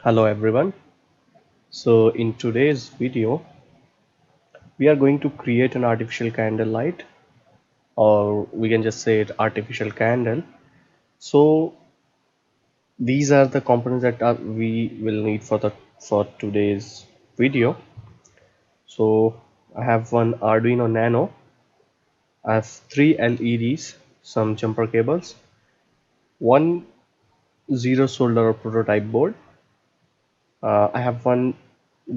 Hello everyone. So in today's video we are going to create an artificial candle light, or we can just say it artificial candle. So these are the components that we will need for today's video. So I have one Arduino Nano, I have three LEDs, some jumper cables, one zero solder prototype board. I have one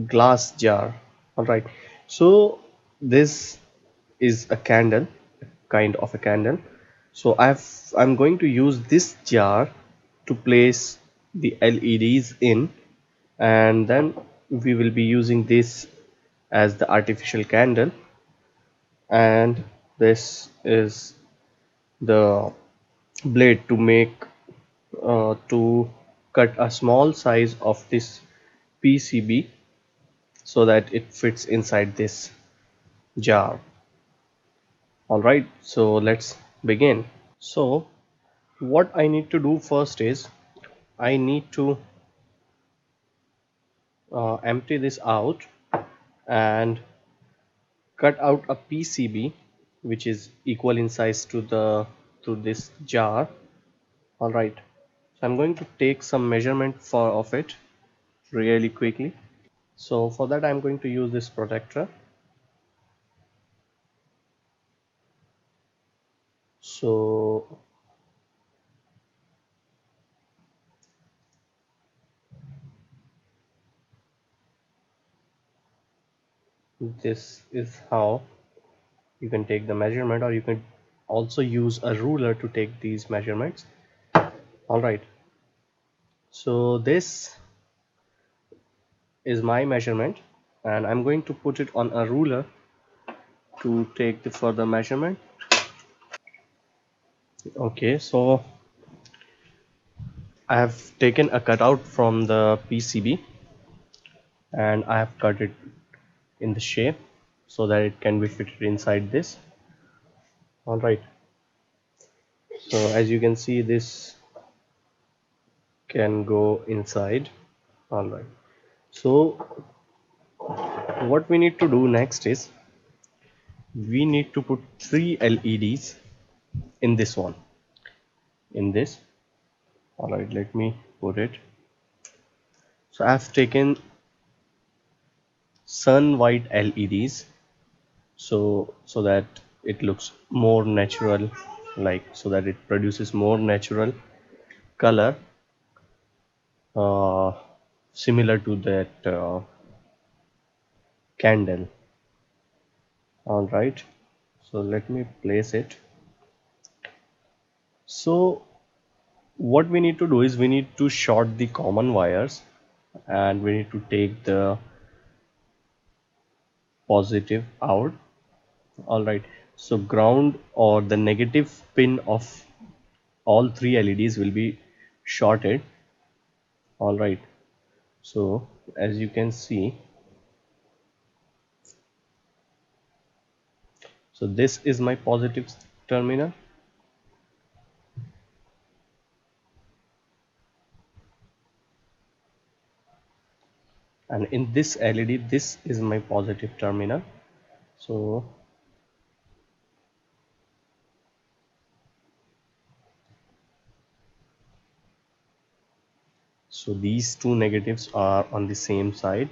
glass jar. All right. So this is a candle, kind of a candle. So I'm going to use this jar to place the LEDs in, and then we will be using this as the artificial candle, and this is the blade to make to cut a small size of this PCB so that it fits inside this jar. All right, so let's begin. So what I need to do first is I need to empty this out and cut out a PCB which is equal in size to this jar. All right, so I'm going to take some measurement of it really quickly. So for that I'm going to use this protector. So this is how you can take the measurement, or you can also use a ruler to take these measurements. All right, so this is my measurement and I'm going to put it on a ruler to take the further measurement. Okay, so I have taken a cutout from the PCB and I have cut it in the shape so that it can be fitted inside this. All right, so as you can see, this can go inside. All right, so what we need to do next is we need to put three LEDs in this one, in this. All right, let me put it. So I've taken sun white LEDs, so that it looks more natural, like so that it produces more natural color, uh, similar to that candle. All right, so let me place it. So what we need to do is we need to short the common wires and we need to take the positive out. All right, so ground or the negative pin of all three LEDs will be shorted. All right, so as you can see, so this is my positive terminal, and in this LED this is my positive terminal. So these two negatives are on the same side.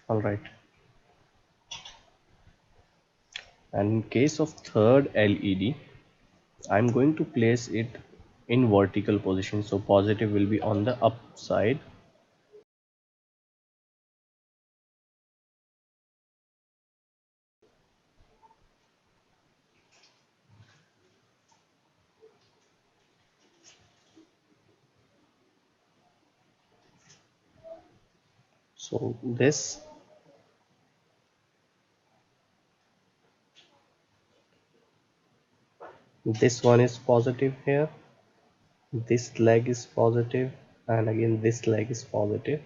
All right, and in case of third LED I'm going to place it in vertical position, so positive will be on the up side. So this one is positive here, this leg is positive, and again this leg is positive.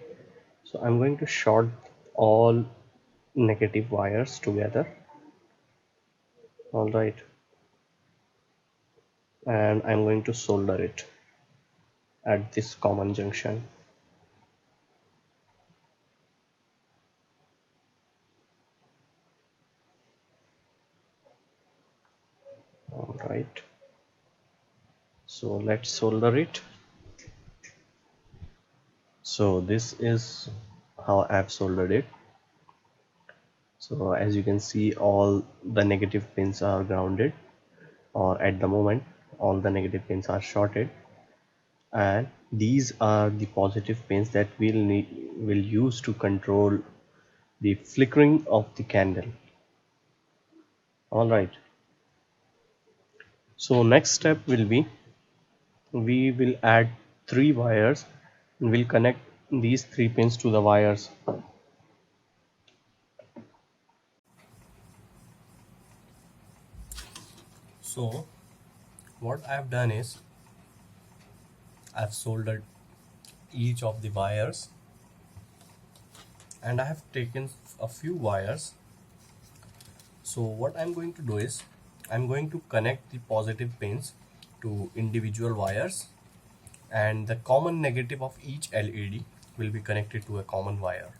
So I'm going to short all negative wires together. All right, and I'm going to solder it at this common junction. All right, so let's solder it. So this is how I've soldered it. So as you can see, all the negative pins are grounded, or at the moment all the negative pins are shorted, and these are the positive pins that will use to control the flickering of the candle. All right, so next step will be, we will add 3 wires and we'll connect these 3 pins to the wires. So what I've done is, I've soldered each of the wires, and I have taken a few wires. So what I'm going to do is, I'm going to connect the positive pins to individual wires, and the common negative of each LED will be connected to a common wire.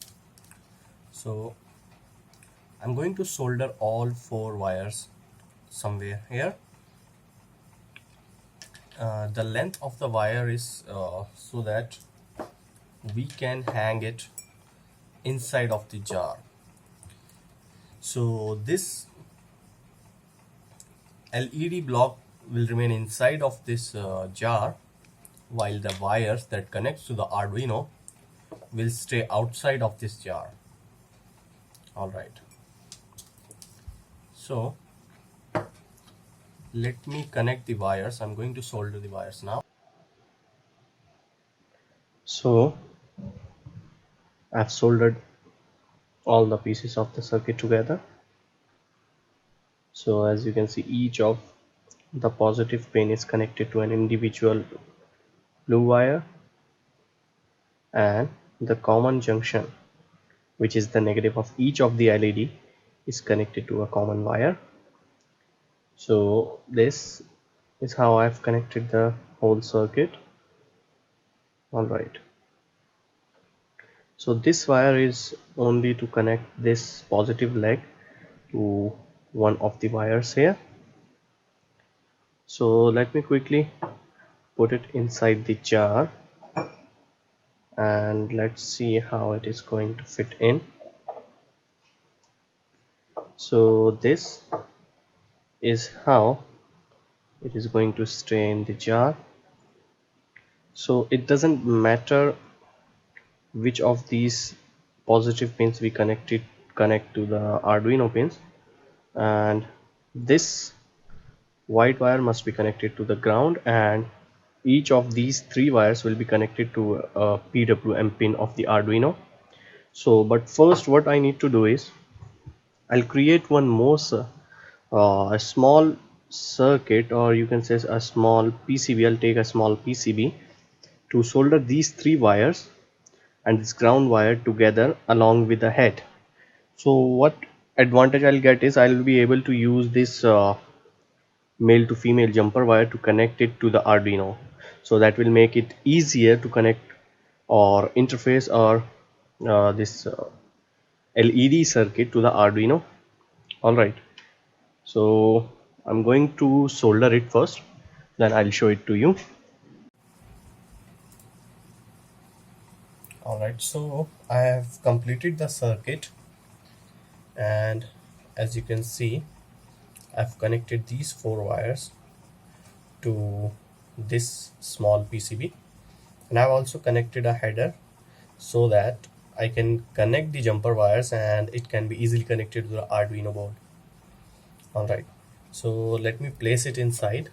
So I'm going to solder all 4 wires somewhere here. The length of the wire is so that we can hang it inside of the jar. So this LED block will remain inside of this jar, while the wires that connects to the Arduino will stay outside of this jar. Alright, so let me connect the wires. I'm going to solder the wires now. So I've soldered all the pieces of the circuit together. So as you can see, each of the positive pin is connected to an individual blue wire, and the common junction, which is the negative of each of the LED, is connected to a common wire. So this is how I've connected the whole circuit. Alright, so this wire is only to connect this positive leg to one of the wires here. So let me quickly put it inside the jar, and let's see how it is going to fit in. So this is how it is going to stay in the jar. So it doesn't matter which of these positive pins we connect to the Arduino pins, and this white wire must be connected to the ground, and each of these 3 wires will be connected to a PWM pin of the Arduino. So but first what I need to do is, I'll create one more a small circuit, or you can say a small PCB. I'll take a small PCB to solder these 3 wires and this ground wire together along with the head. So what advantage I'll get is, I'll be able to use this male to female jumper wire to connect it to the Arduino. So that will make it easier to connect or interface or this LED circuit to the Arduino. Alright, so I'm going to solder it first, then I'll show it to you. Alright, so I have completed the circuit, and as you can see, I've connected these 4 wires to this small PCB, and I've also connected a header so that I can connect the jumper wires and it can be easily connected to the Arduino board. Alright, so let me place it inside,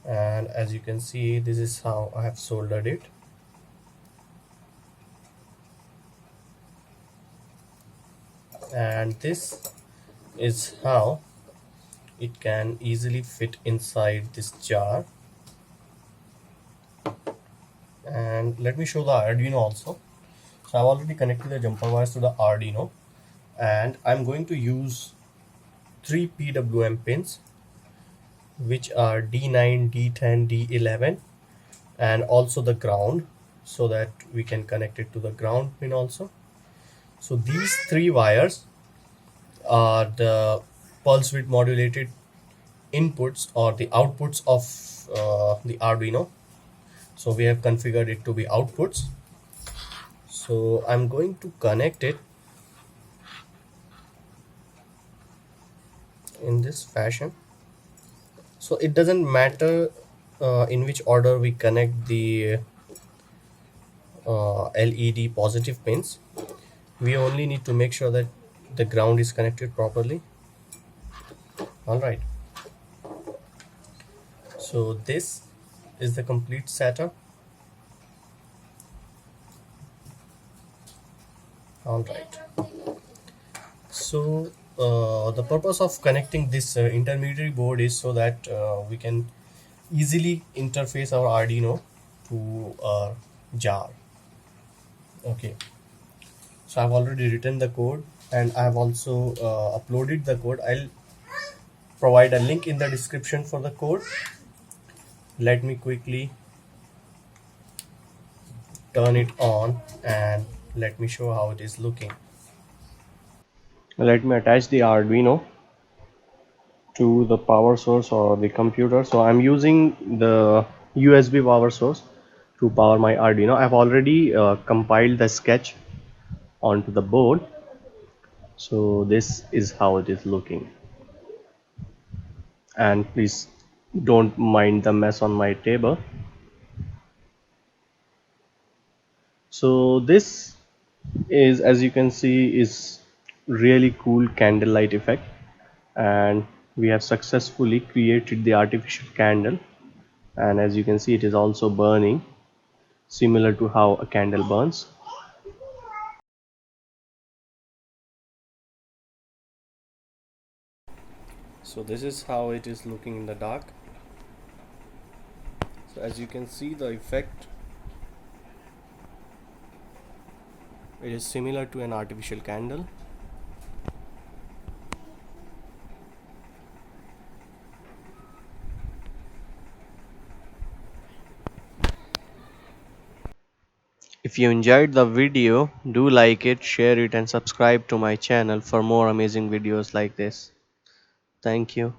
and as you can see, this is how I have soldered it. And this is how it can easily fit inside this jar. And let me show the Arduino also. So I've already connected the jumper wires to the Arduino, and I'm going to use three PWM pins, which are D9, D10, D11, and also the ground, so that we can connect it to the ground pin also. So these three wires are the pulse width modulated inputs or the outputs of the Arduino. So we have configured it to be outputs. So I'm going to connect it in this fashion. So it doesn't matter in which order we connect the LED positive pins. We only need to make sure that the ground is connected properly. All right. So this is the complete setup. All right. So the purpose of connecting this intermediary board is so that we can easily interface our Arduino to our jar. Okay. So I've already written the code and I've also uploaded the code. I'll provide a link in the description for the code. Let me quickly turn it on and let me show how it is looking. Let me attach the Arduino to the power source or the computer. So I'm using the USB power source to power my Arduino. I've already compiled the sketch onto the board. So this is how it is looking. And please don't mind the mess on my table. So this is, as you can see, is really cool candlelight effect, and we have successfully created the artificial candle, and as you can see it is also burning similar to how a candle burns. So this is how it is looking in the dark. So as you can see, the effect, it is similar to an artificial candle. If you enjoyed the video, do like it, share it and subscribe to my channel for more amazing videos like this. Thank you.